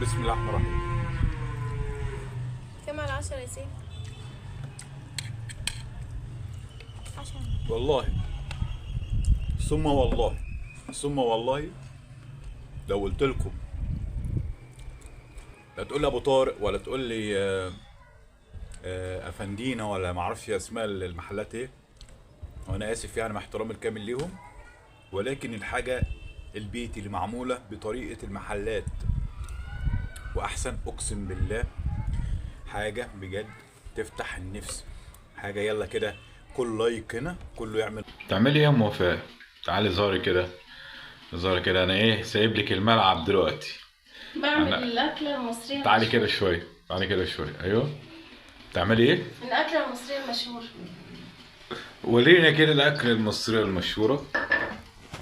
بسم الله الرحمن الرحيم. كم على 10 يا سيدي؟ 10. والله ثم والله ثم والله لو قلت لكم، لا تقول لي ابو طارق ولا تقول لي افندينا ولا ما اعرفش اسماء المحلات ايه، وانا اسف يعني مع احترامي الكامل ليهم، ولكن الحاجه البيتي اللي معموله بطريقه المحلات واحسن، اقسم بالله حاجه بجد تفتح النفس. حاجه يلا كده كل لايك هنا كله يعمل. تعملي ايه يا ام وفاء؟ تعالي ظهري كده، ظهري كده. انا ايه سايب لك الملعب دلوقتي. بعمل الأكلة المصرية تعالي المشهورة. كده شويه، تعالي كده شويه. ايوه تعملي ايه؟ الأكلة المصرية المشهورة. ورينا كده الاكله المصريه المشهوره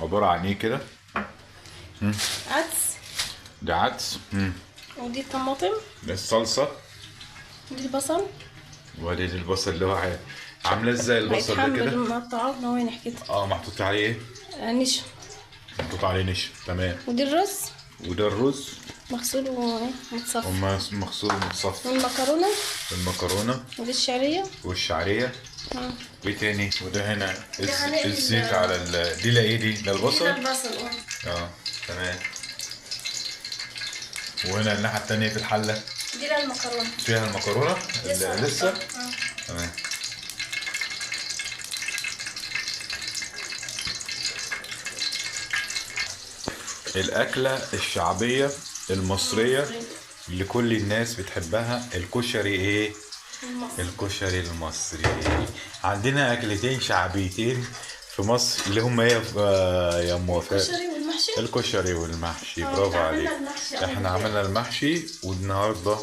عباره عن ايه كده. عدس، ده عدس. ودي الطماطم، ده الصلصه. ودي البصل. ودي البصل اللي هو عامله ازاي البصل ده هيتحمر كده؟ مقطعات نوانح كده. محطوط عليه ايه؟ نشا. محطوط عليه نشا، تمام. ودي الرز وده الرز مغسول ومتصفى. مغسول ومتصفى. والمكرونة. المكرونه ودي الشعرية. والشعريه. آه. وايه تاني؟ وده هنا هنقلي الزيت على دي لا ايه دي؟ ده البصل. ده البصل. تمام. وهنا الناحيه التانيه في الحله دي المكرونة. فيها المكرونه لسه. تمام. الأكلة الشعبية المصرية اللي كل الناس بتحبها، الكشري ايه؟ الكشري المصري. عندنا أكلتين شعبيتين في مصر اللي هم ايه يا ام وفاء؟ الكشري والمحشي. الكشري والمحشي، برافو عليك. احنا عملنا المحشي والنهارده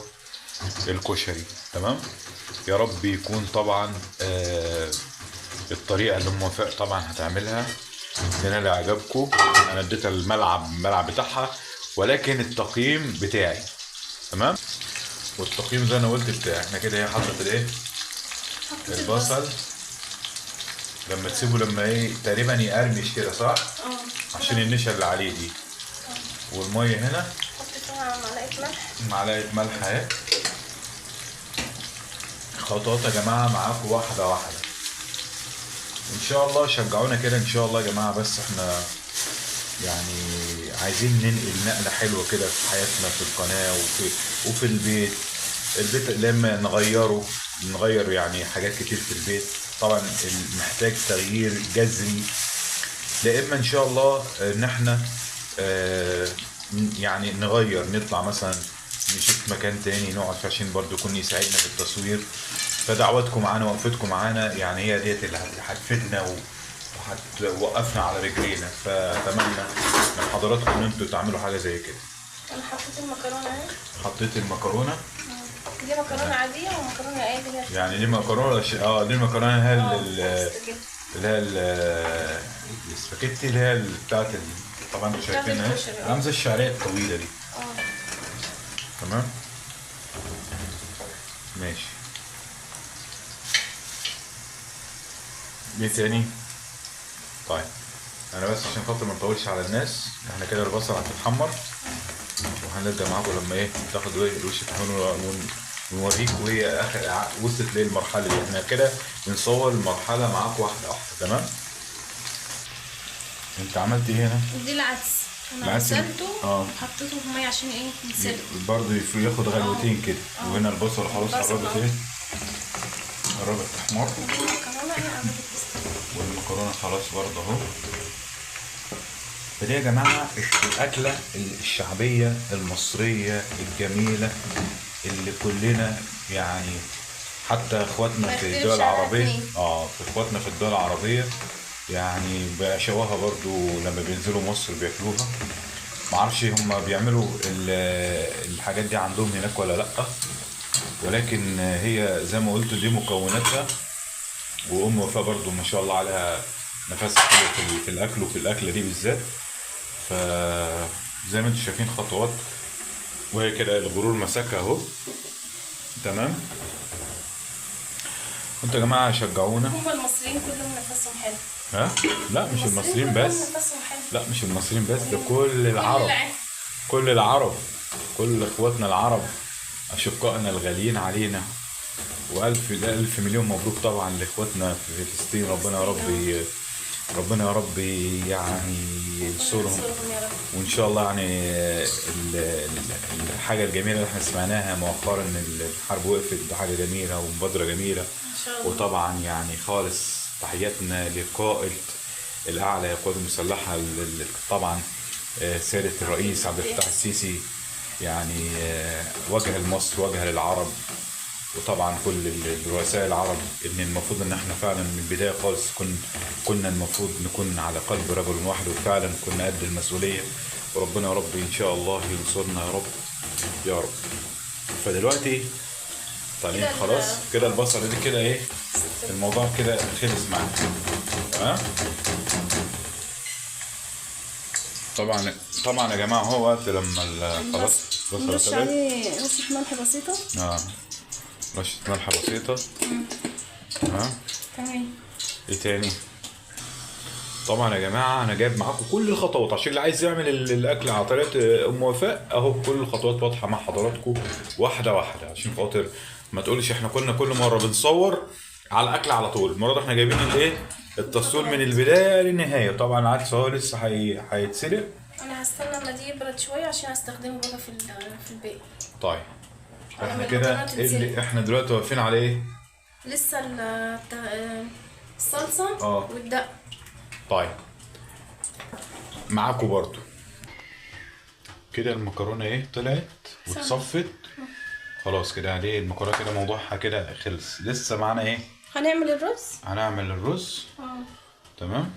الكشري، تمام. يا رب يكون طبعا الطريقة اللي ام وفاء طبعا هتعملها تنال اعجابكم. انا اديتها الملعب بتاعها، ولكن التقييم بتاعي تمام. والتقييم زي انا قلت بتاعي. احنا كده هي حطت الايه؟ البصل. لما تسيبه لما ايه تقريبا يقرمش كده، صح؟ عشان النشا اللي عليه دي. والميه هنا حط فيها معلقة ملح. معلقه ملح اهي. خطوات يا جماعه معاكم واحده واحده ان شاء الله. شجعونا كده ان شاء الله يا جماعه. بس احنا يعني عايزين ننقل نقله حلوه كده في حياتنا، في القناه وفي البيت لما نغير يعني حاجات كتير في البيت. طبعا محتاج تغيير جذري، لا اما ان شاء الله ان احنا يعني نغير، نطلع مثلا نشوف مكان تاني نقعد فيه عشان برضو يكون يساعدنا في التصوير. فدعواتكم معانا ووقفتكم معانا يعني هي ديت اللي هتفيدنا وهتوقفنا على رجلينا. فاتمنى من حضراتكم ان انتوا تعملوا حاجه زي كده. انا حطيت المكرونة اهي. حطيت المكرونه. دي مكرونة عادية ومكرونة ايه اللي هي؟ يعني دي مكرونه دي المكرونه اللي هي السباكيتي اللي هي بتاعت طبعا انتوا شايفينها اهي، عامله زي الشعريه الطويله دي. تمام ماشي. ايه تاني؟ طيب انا بس عشان خاطر ما نطولش على الناس، احنا كده البصل هتتحمر وهنبدا معاكم لما ايه تاخد الوش تحمر ونوريكم هي اخر وصلت لايه المرحله دي. احنا كده بنصور المرحله معاكم واحده واحده، تمام. انت عملت ايه هنا؟ دي العدس. انا غسلته وحطيته في ميه عشان ايه يتسلق برضه ياخد غلوتين كده. وهنا البصل خلاص قربت ايه؟ قربت تحمر. والمكرونه خلاص برضه اهو. فدي يا جماعه الاكله الشعبيه المصريه الجميله اللي كلنا يعني حتى اخواتنا في الدول العربيه في اخواتنا في الدول العربيه يعني بيعشقوها برضو لما بينزلوا مصر بياكلوها. معرفش هم بيعملوا الحاجات دي عندهم هناك ولا لا، ولكن هي زي ما قلت دي مكوناتها. وام وفاء برضو ما شاء الله عليها نفسها حلو في الاكل وفي الاكله دي بالذات. فزي ما انتم شايفين خطوات، وهي كده الغرور مسكها اهو، تمام. انتوا يا جماعه شجعونا. هم المصريين كلهم نفسهم حلو. لا مش المصريين بس. لا مش المصريين بس، ده كل العرب. كل العرب، كل اخواتنا العرب، اشقائنا الغاليين علينا، والف الف مليون مبروك طبعا لاخواتنا في فلسطين. ربنا يا رب يعني ينصرهم. يا رب. وان شاء الله يعني الحاجه الجميله اللي احنا سمعناها مؤخرا ان الحرب وقفت، ده حاجه جميله ومبادره جميله. ان شاء الله. وطبعا يعني خالص تحياتنا لقائد الاعلى للقوات المسلحه طبعا سياده الرئيس عبد الفتاح السيسي، يعني وجه لمصر، وجه للعرب، وطبعا كل الرؤساء العرب، ان المفروض ان احنا فعلا من البدايه خالص كنا المفروض نكون على قلب رجل واحد، وفعلا كنا قد المسؤوليه. وربنا يا رب ان شاء الله ينصرنا يا رب يا رب. فدلوقتي طيب خلاص كده البصل دي كده ايه، الموضوع كده خلص معانا. تمام. طبعا يا جماعه هو وقت لما خلاص نرش عليه رشة ملح بسيطة. رشة ملح بسيطة. تمام. ايه تاني؟ طبعا يا جماعة انا جايب معاكم كل الخطوات عشان اللي عايز يعمل الاكل على طريقة ام وفاء، اهو كل الخطوات واضحة مع حضراتكم واحدة واحدة، عشان خاطر ما تقولش احنا كنا كل مرة بنصور على الاكل على طول. المرة دي احنا جايبين الايه، التصوير من البداية للنهاية. طبعا العدس اهو لسه هيتسلق. انا هستنى لما دي يبرد شوية عشان استخدمه بقى في الباقي. طيب احنا كده اللي احنا دلوقتي واقفين على ايه؟ لسه الصلصة والدقة. طيب معاكم برضو كده المكرونة ايه طلعت واتصفت خلاص كده عليه المكرونة كده موضوعها كده خلص. لسه معانا ايه؟ هنعمل الرز. تمام.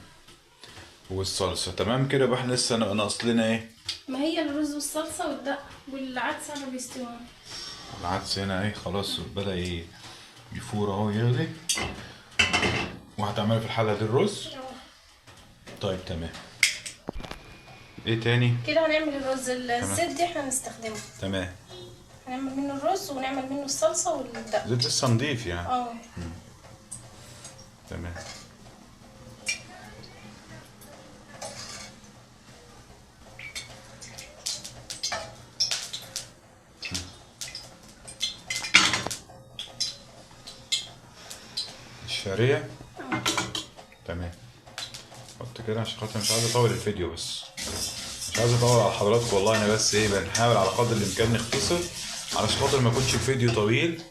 والصلصة تمام كده. يبقى احنا لسه ناقص لنا ايه؟ ما هي الرز والصلصة والدقة والعدس هنا بيستوي. العدس هنا ايه خلاص بدأ يفور اهو يغلي. وهتعملي في الحلة دي الرز. طيب تمام. ايه تاني؟ كده هنعمل الرز الزيت دي احنا هنستخدمه. تمام. هنعمل منه الرز ونعمل منه الصلصة والدقة. زيت لسه نضيف يعني. تمام. الشعرية. تمام. حط كده عشان خاطر مش عايز اطول الفيديو، بس مش عايز اطول على حضراتكم والله. انا بس ايه بنحاول على قدر الامكان نختصر علشان خاطر ما يكونش الفيديو طويل.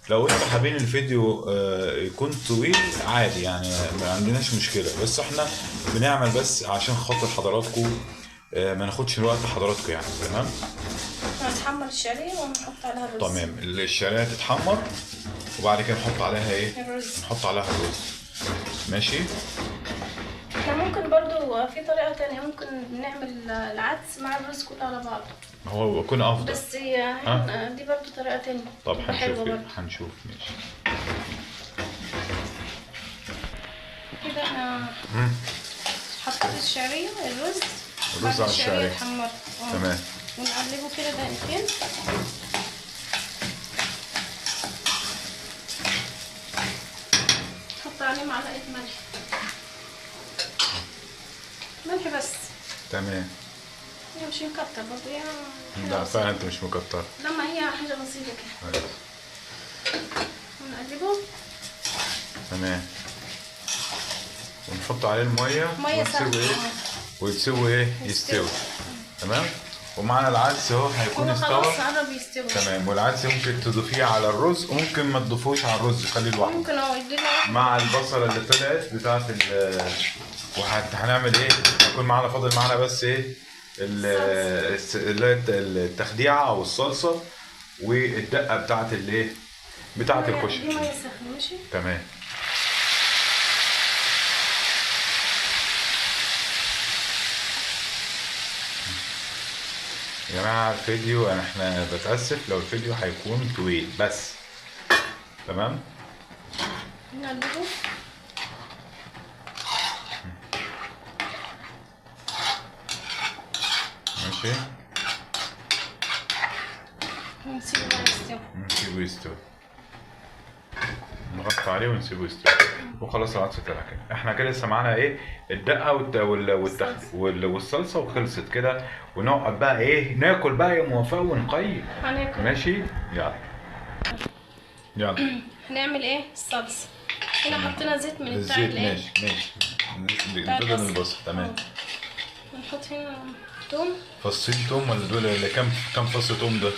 لو انتوا حابين الفيديو يكون طويل عادي يعني ما عندناش مشكله، بس احنا بنعمل بس عشان خاطر حضراتكم ما ناخدش وقت حضراتكم يعني. تمام. هنحمر الشعرية ونحط عليها الرز. تمام. الشعرية تتحمر وبعد كده نحط عليها ايه؟ الرز. نحط عليها الرز. ماشي. احنا ممكن برضو في طريقة تانية، ممكن نعمل العدس مع الرز كله على بعض. هو بيكون افضل. بس دي برضو طريقة تانية. طب هنشوف ماشي. كده انا حطيت الشعرية الرز على الشعرية اتحمر. تمام. ونقلبه كده دقيقتين. نحط عليه معلقة ملح بس. تمام. هي مش مكتر برضه يعني. لا فعلا انت مش مكتر. لما هي حاجة بسيطة كده. ونقلبه. تمام. ونحط عليه المية ويتسوي ايه؟ يستوي. تمام. ومعنا العدس اهو هيكون استوى. خلاص قرب يستوي. تمام. والعدس ممكن تضيفيه على الرز وممكن ما تضيفوش على الرز، خليه لوحده. ممكن مع البصلة اللي طلعت بتاعت وهنعمل ايه؟ هيكون معانا فاضل معانا بس ايه؟ التخديعة او الصلصة والدقة بتاعت الايه؟ بتاعت الكشري. دي مية سخنة. ماشي. تمام. يا جماعة الفيديو احنا بتأسف لو الفيديو هيكون طويل بس. تمام. نقلبه. ماشي. ونسيبه بقى يستوي. نسيبه يستوي. نغطي عليه ونسيبه يستوي وخلاص. العدس طلع كده. احنا كده لسه معانا ايه؟ الدقه والصلصه وخلصت كده. ونقعد بقى ايه؟ ناكل بقى يا موفق ونقيم. هناكل. ماشي يلا. يلا هنعمل ايه؟ الصلصه. هنا حطينا زيت من بتاع الزيت. الايه؟ ماشي بتاع نبتدي من البصل. تمام. نحط هنا توم. فصين توم ولا دول اللي كام فص توم ده؟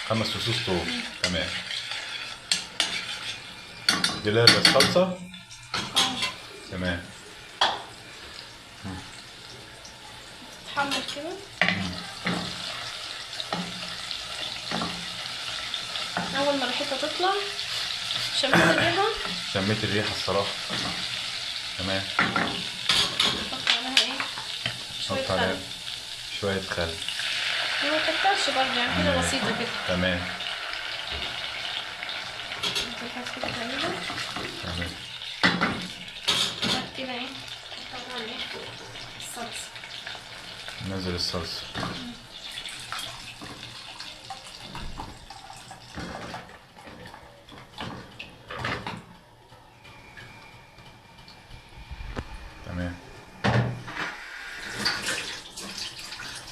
5 فصوص توم. تمام. دي اللي هي الصلصه. تمام. تتحمر كده. اول ما ريحتها تطلع شميت الريحه. شميت الريحه الصراحه. تمام. نحط عليها ايه؟ شويه نحط عليها خل. شويه خل. ما تكترش برضه يعني كده بسيطه كده. تمام. نحطها كده تقريبا. تمام. بعد كده ايه؟ نحط على ايه؟ الصلصه. نزل الصلصه. تمام.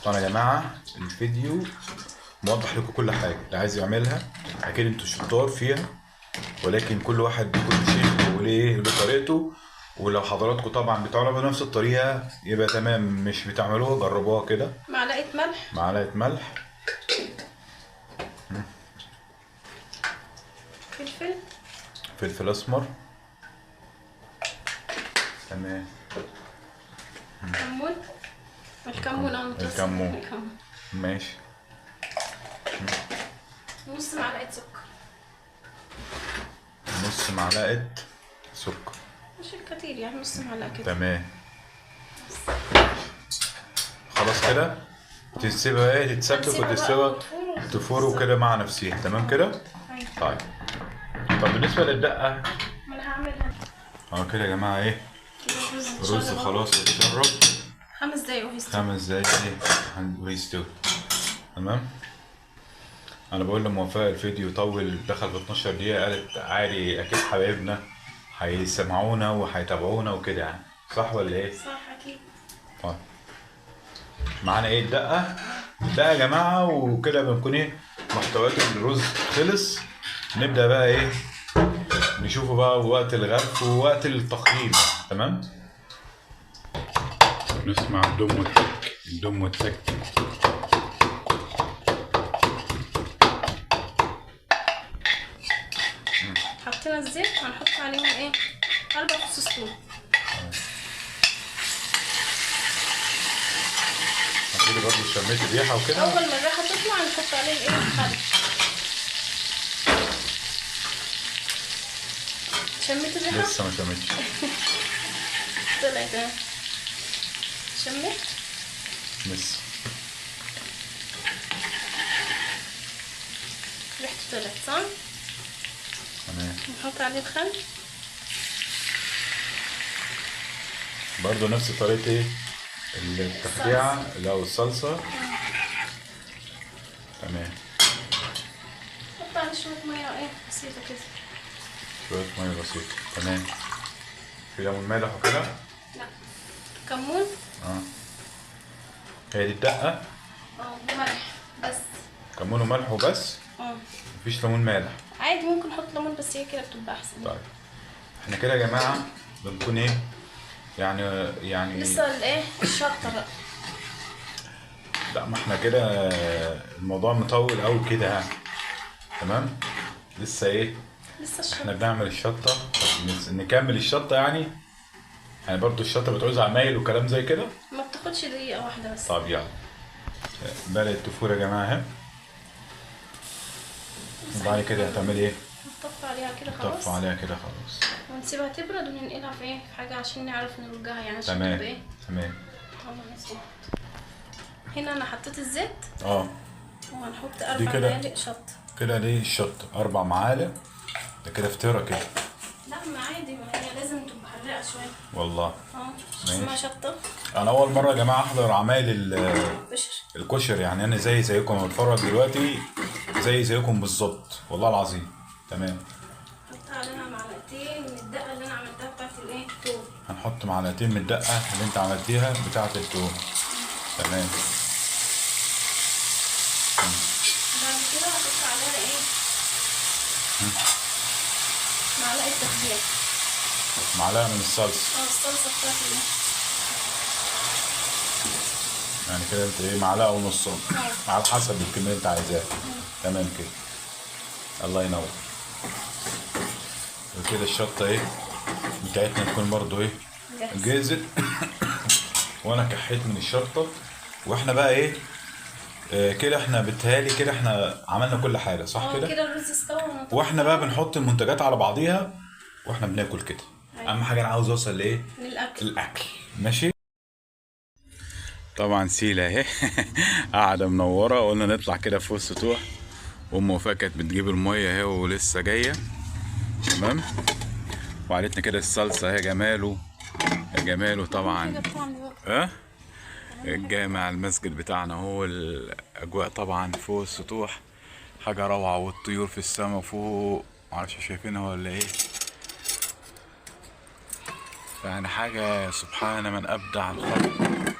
طبعا يا جماعه الفيديو موضح لكم كل حاجه. اللي عايز يعملها اكيد انتوا شطار فيها، ولكن كل واحد بيكون شيخ وليه له طريقته. ولو حضراتكم طبعا بتعملوها بنفس الطريقه يبقى تمام، مش بتعملوها جربوها كده. معلقه ملح. معلقه ملح. فلفل. فلفل اسمر. تمام. كمون. الكمون الكمون. ماشي. نص معلقه سكر. نص معلقه سكر. مش كتير يعني، نص معلقه كده. تمام. خلاص كده تسيبها ايه؟ تتسبك وتسيبها تفور كده مع نفسها. تمام كده. طيب. طب بالنسبه للدقه ما انا هعملها كده يا جماعه ايه؟ رز خلاص اتشرب. 5 دقايق وهيستوي. 5 دقايق ايه ويستوي. تمام. انا بقول لموفاء الفيديو طول، دخل في 12 دقيقه. قالت عادي اكيد حبايبنا هيسمعونا وهيتابعونا وكده يعني. صح ولا ايه؟ صح اكيد. طيب. معانا ايه؟ الدقه يا جماعه. وكده بنكون ايه؟ محتويات الرز خلص. نبدا بقى ايه؟ نشوفه بقى وقت الغرف ووقت التقييم. تمام. نسمع الدم والتك. الدم والتك. حطينا الزيت هنحط عليهم ايه؟ 4 فصوص ثوم. كده برضه شميت الريحه وكده. اول ما الريحه تطلع نحط عليه ايه؟ خل. شميت الريحه؟ لسه ما شميتش. طلعت اهي. شميت؟ لسه. ريحته طلعت صح؟ تمام. نحط عليه الخل. برضه نفس طريقه ايه؟ التخديعه او الصلصه. تمام. نحط عليه شويه ميه ايه؟ بسيطه كده. شويه ميه بسيطه. تمام. في ليمون مالح وكده؟ لا. كمون. هي دي الدقه؟ وملح بس. كمون وملح وبس؟ مفيش ليمون مالح؟ عادي ممكن نحط ليمون بس هي كده بتبقى احسن. طيب. احنا كده يا جماعه بنكون ايه؟ يعني لسه الايه؟ الشطه بقى. لا، ما احنا كده الموضوع مطول قوي كده يعني. تمام. لسه ايه؟ لسه الشطه. احنا بنعمل الشطه. نكمل الشطه يعني برضو الشطه بتعوز عمايل وكلام زي كده. ما بتاخدش دقيقه واحده بس. طب يلا. بدأت تفور يا جماعه اهي. وبعد كده هتعملي ايه؟ نطفي عليها كده خلاص. نطفي عليها كده خلاص. ونسيبها تبرد وننقلها في ايه؟ في حاجه عشان نعرف نرجها يعني عشان تمام. تبقى ايه؟ تمام. الله يسلمك. هنا انا حطيت الزيت. وهنحط 4 كده. معالق شطه. كده دي الشطه 4 معالق. ده كده فطيره كده. لا ما عادي، ما هي لازم تبقى حراقه شويه. والله. اسمها شطه. انا اول مره يا جماعه احضر عمايل كشري. الكشري يعني. انا زيكم بتفرج دلوقتي زيكم بالظبط والله العظيم. تمام. نحط عليها نحط معلقتين من الدقه اللي انت عملتيها بتاعه التوم. تمام. بعد كده هحط عليها ايه؟ معلقه تخدير. معلقه من الصلصه. الصلصه بتاعتي دي. يعني كده انت ايه، معلقه ونص على حسب الكميه اللي انت عايزاها. تمام كده. الله ينور. وكده الشطه ايه بتاعتنا تكون برضو ايه جاهزه. وانا كحيت من الشطه. واحنا بقى ايه كده احنا بتهالي كده احنا عملنا كل حاجه صح كده. كده الرز استوى. واحنا بقى بنحط المنتجات على بعضيها واحنا بناكل كده. اهم حاجه انا عاوز اوصل لايه؟ الاكل. ماشي. طبعا سيلا اهي قاعده منوره. قلنا نطلع كده فوق السطوح. ام وفاء كانت بتجيب الميه اهي ولسه جايه. تمام. وعلتنا كده الصلصه اهي جماله يا جماله طبعا. الجامع المسجد بتاعنا هو الاجواء طبعا فوق السطوح حاجه روعه. والطيور في السماء فوق معرفش شايفينها ولا ايه. يعني حاجه سبحان من ابدع الخلق.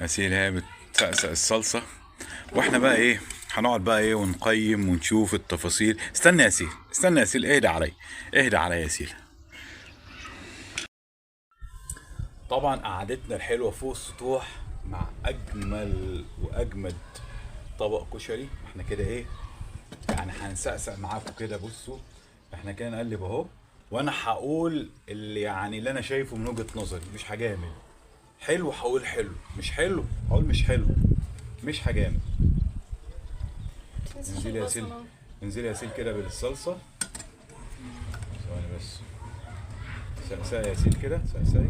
ياسين هي بتسقسق الصلصه. واحنا بقى ايه هنقعد بقى ايه ونقيم ونشوف التفاصيل. استنى يا سيل، استنى يا سيل، اهدى علي، اهدى علي يا سيل. طبعا قعدتنا الحلوه فوق السطوح مع اجمل واجمد طبق كشري. احنا كده ايه يعني هنسقسق معاكم كده. بصوا احنا كده نقلب اهو. وانا هقول اللي يعني اللي انا شايفه من وجهه نظري. مش هجامل. حلو هقول حلو، مش حلو هقول مش حلو. مش هجامل. انزلي يا سيل، انزلي يا سيل كده بالصلصه. ثواني بس. سقساء يا سيل كده، سقساي.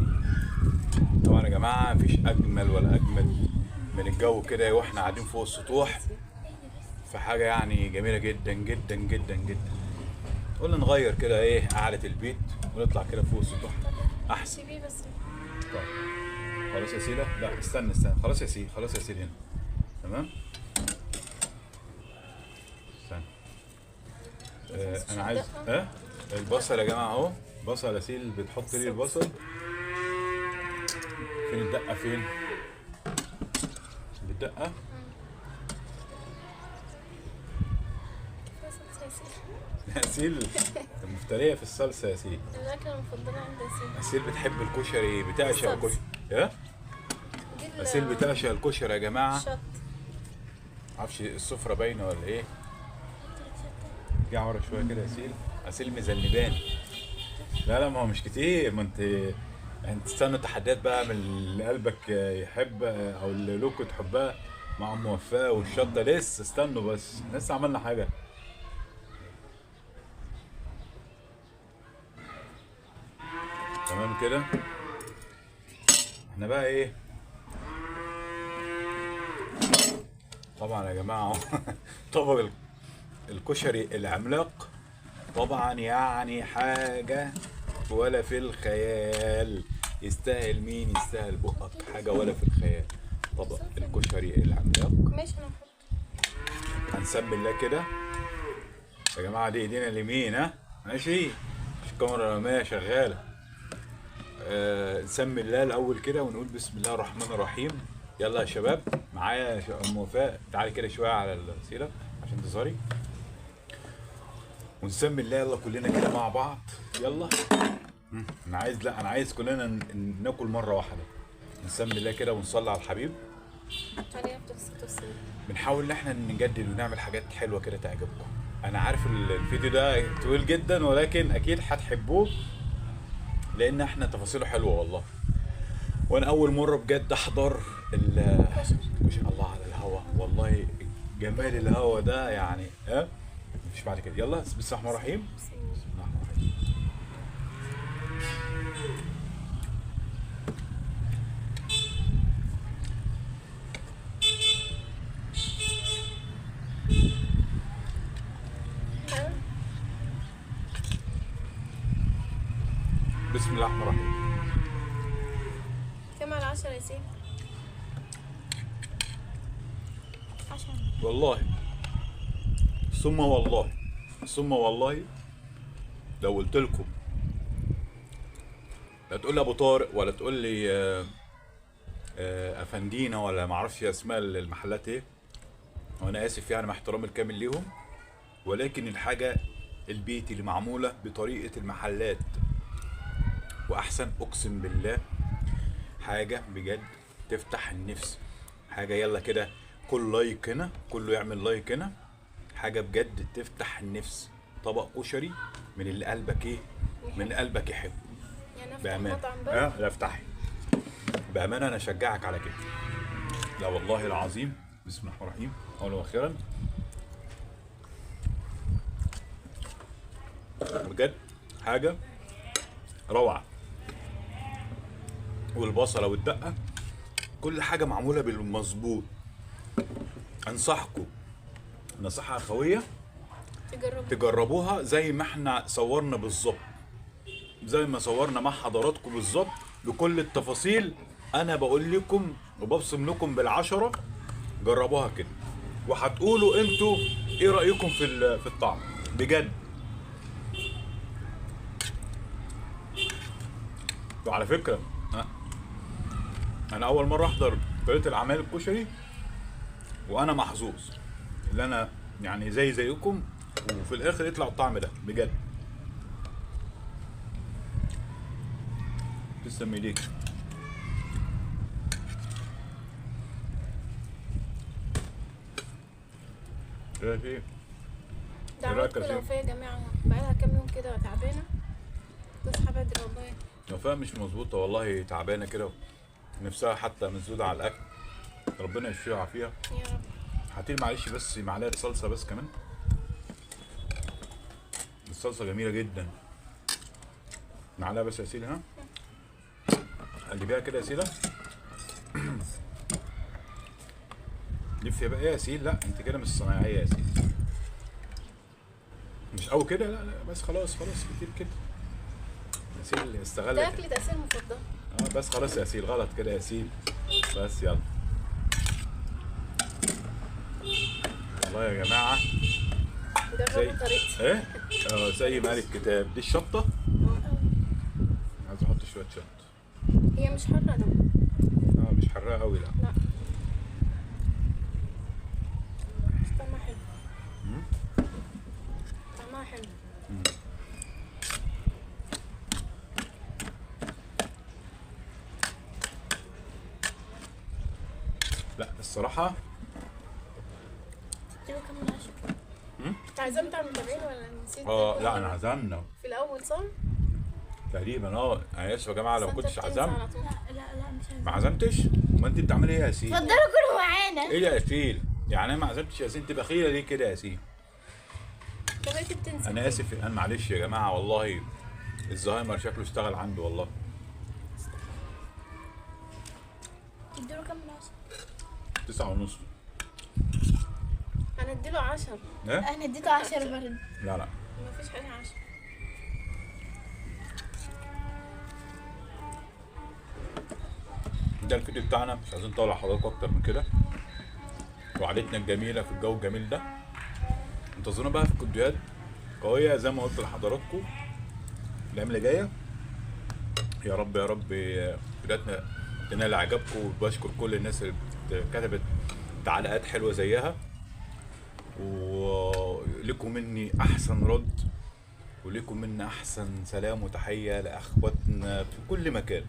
طبعا يا جماعه مفيش اجمل ولا اجمل من الجو كده واحنا قاعدين فوق السطوح. في حاجه يعني جميله جدا جدا جدا جدا. قلنا نغير كده ايه قعده البيت ونطلع كده فوق السطوح احسن. طيب خلاص يا سيله. لا استنى استنى. خلاص يا سيل، خلاص يا سيل هنا. تمام. استنى. انا عايز البصل يا جماعه اهو. بصل يا سيل بتحط لي البصل. فين الدقه؟ فين الدقه؟ يا سيل المفتريه في الصلصه يا سيل. الاكله المفضله عندي يا سيل. سيل بتحب الكشري، بتعشق الكشري. ايه؟ سيل بتعشق الكشري يا جماعه. شط. معرفش السفره باينه ولا ايه. ارجع ورا شويه كده يا سيل. سيل مذنباني. لا لا ما هو مش كتير. ما انت تستنى تحديات بقى من اللي قلبك يحب او اللي لوكو تحبها مع ام وفاء والشطه. لسه استنوا بس، لسه عملنا حاجه. تمام كده. احنا بقى ايه طبعا يا جماعه طبق الكشري العملاق طبعا يعني حاجه ولا في الخيال. يستاهل مين؟ يستاهل بقك. حاجه ولا في الخيال. طبق الكشري العملاق. ماشي انا هحط. هنسمي الله كده يا جماعه. دي ايدينا اليمين ها ماشي. مش الكاميرا الاماميه شغاله. نسمي الله الاول كده ونقول بسم الله الرحمن الرحيم. يلا يا شباب معايا ام وفاء. تعالي كده شويه على السيره عشان تظهري. ونسمي الله يلا كلنا كده مع بعض. يلا. انا عايز كلنا ناكل مره واحده. نسمي الله كده ونصلي على الحبيب. بنحاول ان احنا نجدد ونعمل حاجات حلوه كده تعجبكم. انا عارف الفيديو ده طويل جدا ولكن اكيد هتحبوه لان احنا تفاصيله حلوه والله. وانا اول مره بجد احضر الكشري. الله على الهوا والله. جمال الهوا ده يعني مفيش بعد كده. يلا بسم الله الرحمن الرحيم. بسم الله الرحمن الرحيم. بسم الله الرحمن الرحيم. كم على 10 يا سيدي؟ 10 والله ثم والله ثم والله لو قلت لكم لا تقول لي ابو طارق ولا تقول لي افندينا ولا ما اعرفش اسماء المحلات ايه، وانا اسف يعني مع احترامي الكامل ليهم، ولكن الحاجه البيتي اللي معموله بطريقه المحلات واحسن، اقسم بالله حاجه بجد تفتح النفس. حاجه يلا كده كل لايك هنا، كله يعمل لايك هنا، حاجه بجد تفتح النفس. طبق كشري من اللي قلبك ايه، من اللي قلبك يحب. يعني افتح بامانه مطعم بقى؟ لا افتحي بامانه، انا اشجعك على كده. لا والله العظيم. بسم الله الرحمن الرحيم. اولا واخيرا بجد حاجه روعه. والبصله والدقه كل حاجه معموله بالمظبوط. انصحكم نصيحه اخويه تجربوها زي ما احنا صورنا بالظبط، زي ما صورنا مع حضراتكم بالظبط بكل التفاصيل. انا بقول لكم وببصم لكم بالعشرة، جربوها كده وهتقولوا انتوا ايه رايكم في الطعم بجد. وعلى فكره انا اول مره احضر طريقه العمل الكشري وانا محظوظ اللي انا يعني زيكم، وفي الاخر يطلع الطعم ده بجد. تسلم ايديك. ايه في دعواتكم لو في يا جماعه بقالها كام يوم كده تعبانه، تصحى بدري والله. وفاء مش مظبوطه والله، تعبانه كده نفسها حتى مسدوده على الاكل. ربنا يشفيها ويعافيها يا رب. هاتيلي معلش بس معلقه صلصه بس كمان. الصلصه جميله جدا. معلقه بس يا سيدي. ها قلبيها كده يا سيدة. لف بقى يا سيدي. لا انت كده مش صنايعيه يا سيدي، مش قوي كده. لا بس خلاص كتير كده يا سيدي. استغلت ده اكلة اسيل مفضل. بس خلاص يا سيدي، غلط كده يا سيدي. بس يلا والله يا جماعه جربوا طريقتي. ايه زي ما قال الكتاب. دي الشطه، عايز احط شويه شطه. هي مش حرة ده. مش حراقه قوي. لا بس طعمها حلو. طعمها حلو. لا الصراحه تديله كام من 10؟ انت عزمت على المتابعين ولا نسيت؟ لا انا عزمنا في الاول صح؟ تقريبا. انا اسف يا جماعه لو كنتش عزمت. لا مش عزمت. ما عزمتش؟ ما انت بتعملي ايه يا ياسين؟ اتفضلوا كلوا معانا. ايه يا ياسين؟ يعني انا ما عزمتش يا ياسين؟ تبقى خيره ليه كده يا ياسين؟ طب انت بتنسى. انا اسف، انا معلش يا جماعه والله الزهايمر شكله اشتغل عنده والله. تديله كام من 10؟ 9:30. انا اديله 10. ايه؟ انا اديته 10 برضه. لا مفيش حاجة 10. ده الفيديو بتاعنا، مش عايزين نطول على حضراتكم اكتر من كده. وعادتنا الجميله في الجو الجميل ده. انتظرونا بقى في فيديوهات قويه زي ما قلت لحضراتكم الايام اللي جايه. يا رب يا رب فيديوهاتنا تنال اعجابكم، وبشكر كل الناس اللي كتبت تعليقات حلوه زيها، ولكم مني احسن رد، ولكم مني احسن سلام وتحيه لاخواتنا في كل مكان.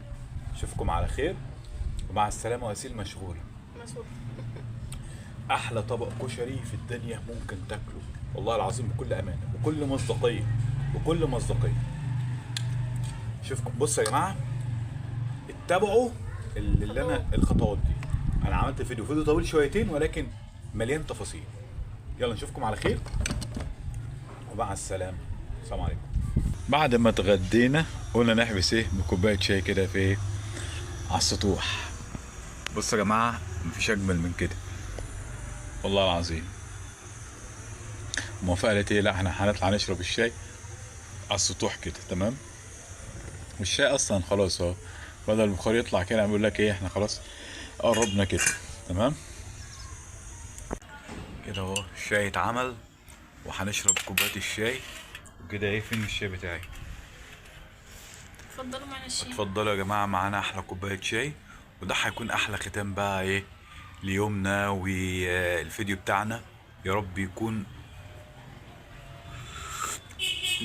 اشوفكم على خير ومع السلامه. وسيل مشغوله. احلى طبق كشري في الدنيا ممكن تاكله والله العظيم بكل امانه، بكل مصداقيه. شوفكم. بصوا يا جماعه اتبعوا اللي انا الخطوات دي. انا عملت فيديو طويل شويتين ولكن مليان تفاصيل. يلا نشوفكم على خير ومع السلامه. السلام عليكم. بعد ما اتغدينا قلنا نحبس بكوبايه شاي كده في على السطوح. بصوا يا جماعه مفيش اجمل من كده والله العظيم. موافقه قالت لا احنا هنطلع نشرب الشاي على السطوح كده تمام. والشاي اصلا خلاص اهو، بدل البخار يطلع كده بيقول لك احنا خلاص قربنا كده تمام كده اهو. الشاي اتعمل وهنشرب كوبايه الشاي وكده ايه، فين الشاي بتاعي؟ اتفضلوا معنا الشاي. اتفضلوا يا جماعة، معانا احلى كوباية شاي. وده هيكون احلى ختام بقى ايه ليومنا والفيديو بتاعنا. يا رب يكون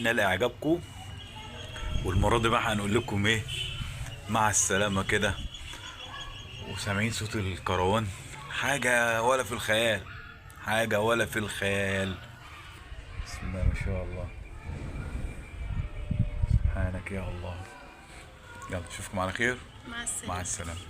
نال اعجابكم. والمرة دي بقى هنقول لكم ايه، مع السلامة كده. وسامعين صوت الكروان، حاجة ولا في الخيال، حاجة ولا في الخيال. بسم الله ما شاء الله، سبحانك يا الله. يلا اشوفكم على خير. مع السلامة. مع السلامة.